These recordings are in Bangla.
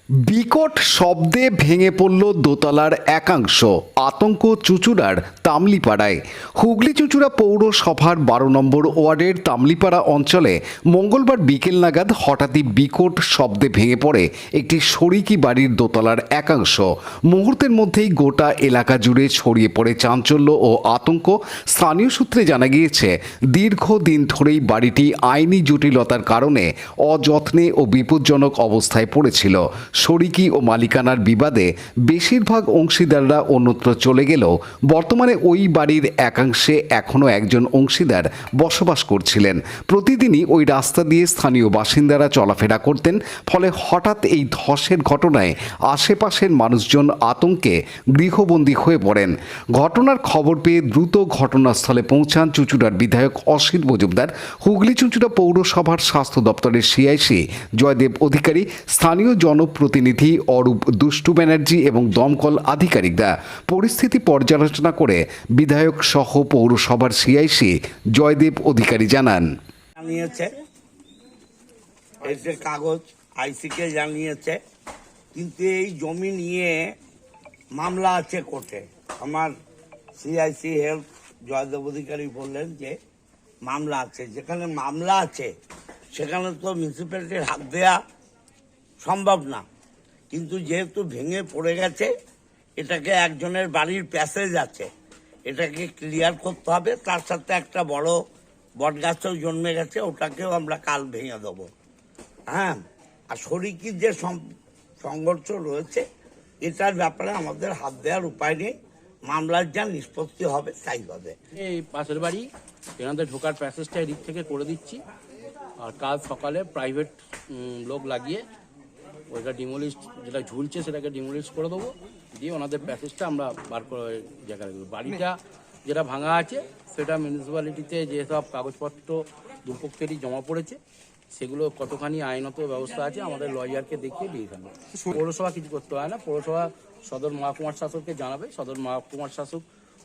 বিকট শব্দে ভেঙে পড়ল দোতলার একাংশ, আতঙ্ক চুঁচুড়ার তামলিপাড়ায়। হুগলি চুঁচুড়া পৌরসভার 12 নম্বর ওয়ার্ডের তামলিপাড়া অঞ্চলে মঙ্গলবার বিকেল নাগাদ হঠাৎই বিকট শব্দে ভেঙে পড়ে একটি শরিকি বাড়ির দোতলার একাংশ। মুহূর্তের মধ্যেই গোটা এলাকা জুড়ে ছড়িয়ে পড়ে চাঞ্চল্য ও আতঙ্ক। স্থানীয় সূত্রে জানা গিয়েছে, দীর্ঘদিন ধরেই বাড়িটি আইনি জটিলতার কারণে অযত্নে ও বিপজ্জনক অবস্থায় পড়েছিল। শরিকি ও মালিকানার বিবাদে বেশিরভাগ অংশীদাররা অন্যত্র চলে গেলেও বর্তমানে ওই বাড়ির একাংশে এখনও একজন অংশীদার বসবাস করছিলেন। প্রতিদিনই ওই রাস্তা দিয়ে স্থানীয় বাসিন্দারা চলাফেরা করতেন। ফলে হঠাৎ এই ধসের ঘটনায় আশেপাশের মানুষজন আতঙ্কে গৃহবন্দী হয়ে পড়েন। ঘটনার খবর পেয়ে দ্রুত ঘটনাস্থলে পৌঁছান চুঁচুড়ার বিধায়ক অসিত মজুমদার, হুগলি চুঁচুড়া পৌরসভার স্বাস্থ্য দপ্তরের সিআইসি জয়দেব অধিকারী, স্থানীয় জনপ্রতিনিধি অরূপ দুষ্টু ব্যানার্জি এবং দমকল আধিকারিকরা। পরিস্থিতি পর্যালোচনা করে বিধায়ক সহ পৌরসভার সিআইসি জয়দেব অধিকারী জানান, কাগজ আইসিকে জানিয়েছে, কিন্তু এই জমি নিয়ে মামলা আছে কোর্টে। আমার সিআইসি হেলথ জয়দেব অধিকারী বললেন যে মামলা আছে। যেখানে মামলা আছে সেখানে তো মিউনিসিপ্যালিটির হাত দেওয়া সম্ভব না, কিন্তু যেহেতু ভেঙে পড়ে গেছে, এটাকে একজনের বাড়ির প্যাসেজ আছে, এটাকে ক্লিয়ার করতে হবে। তার সাথে একটা বড় বটগাছও জন্মে গেছে, ওটাকেও আমরা কাল ভেঙে দেবো। হ্যাঁ, আর শরিকির যে সংঘর্ষ রয়েছে, এটার ব্যাপারে আমাদের হাত দেওয়ার উপায় নেই। মামলার যা নিষ্পত্তি হবে তাই হবে। এই পাশের বাড়ি এনাদের ঢোকার প্যাসেজটা এদিক থেকে করে দিচ্ছি, আর কাল সকালে প্রাইভেট লোক লাগিয়ে ওইটা ডিমোলিশ, যেটা ঝুলছে সেটাকে ডিমোলিশ করে দেবো, দিয়ে ওনাদের প্যাসেজটা আমরা বার করে জায়গায় দেবো। বাড়িটা যেটা ভাঙা আছে সেটা মিউনিসিপ্যালিটিতে যেসব কাগজপত্র দুপক্ষেরই জমা পড়েছে, সেগুলো কতখানি আইনত ব্যবস্থা আছে আমাদের লয়ারকে দেখিয়ে দিয়ে থাকবে। পৌরসভা কিছু করতে হয় না, পৌরসভা সদর মহকুমার শাসককে জানাবে। সদর মহকুমার শাসক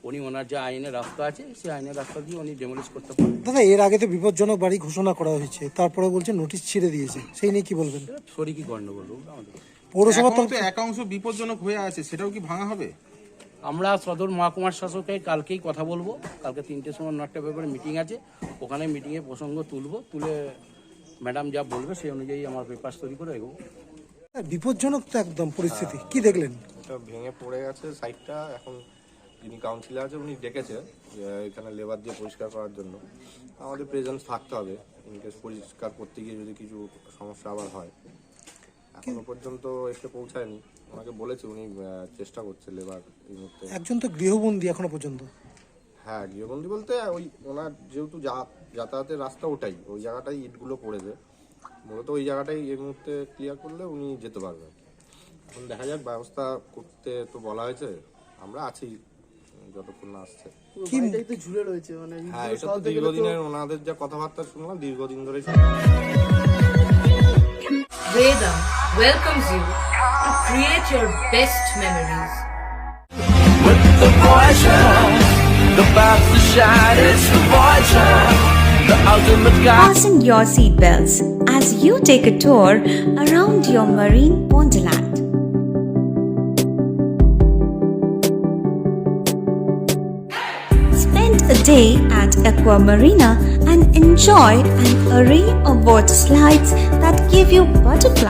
উনি ওনার যে আইনের রাস্তা আছে সেই আইনের রাস্তা দিয়ে উনি ডেমোলিশ করতে পারেন। দাদা, এর আগে তো বিপজ্জনক বাড়ি ঘোষণা করা হয়েছে, তারপরে বলছে নোটিশ ছিঁড়ে দিয়েছে, সেই নিয়ে কি বলবেন? শরিকি গন্ডগোল আমাদের পৌরসভা তো একাংশ বিপজ্জনক হয়ে আছে, সেটাও কি ভাঙা হবে? আমরা সদর মহকুমার শাসকে কালকেই কথা বলবো। কালকে 3টের সময় একটা ব্যাপারে মিটিং আছে, ওখানে মিটিংয়ে প্রসঙ্গ তুলে ম্যাডাম যা বলবে সেই অনুযায়ী আমার পেপার তৈরি করে এগোবো। বিপজ্জনক তো একদম পরিস্থিতি, কি দেখলেন? এটা ভেঙে পড়ে গেছে সাইডটা। এখন যিনি কাউন্সিলর আছে উনি ডেকেছে যে এখানে লেবার দিয়ে পরিষ্কার করার জন্য। আমাদের প্রেজেন্স থাকতে হবে, ইনকেস পরিষ্কার করতে গিয়ে যদি কিছু সমস্যা আবার হয়। এখনো পর্যন্ত এসে পৌঁছায়নি, ওনাকে বলেছে, উনি চেষ্টা করছে লেবার এই মুহূর্তে। একজন তো গৃহবন্দী এখনো পর্যন্ত। হ্যাঁ, গৃহবন্দী বলতে ওই ওনার যেহেতু যাতায়াতের রাস্তা ওটাই, ওই জায়গাটাই ইটগুলো পড়েছে, মূলত ওই জায়গাটাই এই মুহূর্তে ক্লিয়ার করলে উনি যেতে পারবেন। এখন দেখা যাক, ব্যবস্থা করতে তো বলা হয়েছে, আমরা আছি যতক্ষণ না আসছে। ঝুলে রয়েছে মানে। হ্যাঁ, এটা তো দীর্ঘদিনের, ওনাদের যা কথাবার্তা শুনলাম দীর্ঘদিন ধরেই। Veda welcomes you to create your best memories. With the Voyager, the path to shine is the Voyager, the ultimate guide. Fasten your seatbelts as you take a tour around your marine wonderland. Spend a day at Aqua Marina and enjoy an array of water slides that give you butterflies.